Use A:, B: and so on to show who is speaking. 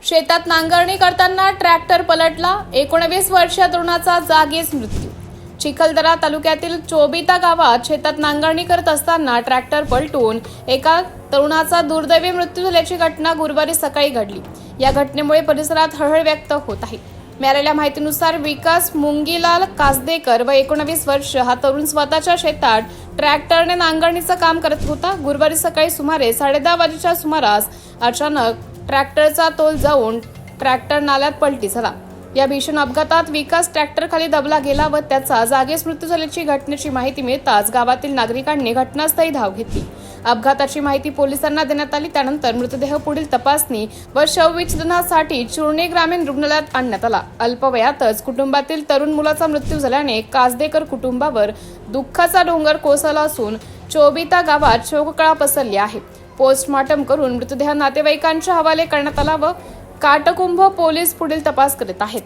A: शेतात नांगरणी करताना ट्रॅक्टर पलटला, 19 वर्षीय तरुणाचा जागीच मृत्यू। चिखलदरा तालुक्यातील चोबिता गावात शेतात नांगरणी करत असताना ट्रॅक्टर पलटून एका तरुणाचा दुर्दैवी मृत्यू झाल्याची घटना गुरुवारी सकाळी घडली। या घटनेमुळे परिसरात हळहळ व्यक्त होत आहे। मिळालेल्या माहितीनुसार विकास मुंगीलाल कासदेकर व 19 वर्ष हा तरुण स्वतःच्या शेतात ट्रॅक्टरने नांगरणीचं काम करत होता। गुरुवारी सकाळी सुमारे 10:30 वाजेच्या सुमारास अचानक ट्रॅक्टरचा तोल जाऊन ट्रॅक्टर नाल्यात पलटी झाला। या भीषण अपघातात विकास ट्रॅक्टर खाली दबला गेला व त्याचा जागीच मृत्यू झाल्याची घटनेची माहिती मिळताच गावातील नागरिकांनी घटनास्थळी धाव घेतली। अपघाताची माहिती पोलिसांना देण्यात आली। त्यानंतर मृतदेह पुढील तपासणी व शवविच्छेदनासाठी चुरणी ग्रामीण रुग्णालयात आणण्यात आला। अल्पवयातच कुटुंबातील तरुण मुलाचा मृत्यू झाल्याने कासदेकर कुटुंबावर दुःखाचा डोंगर कोसळला असून चोबिता गावात शोककळा पसरली आहे। पोस्टमॉर्टम करून मृतदेह नातेवाईकांच्या हवाले करण्यात आला व काटकुंभ पोलीस पुढील तपास करीत आहेत।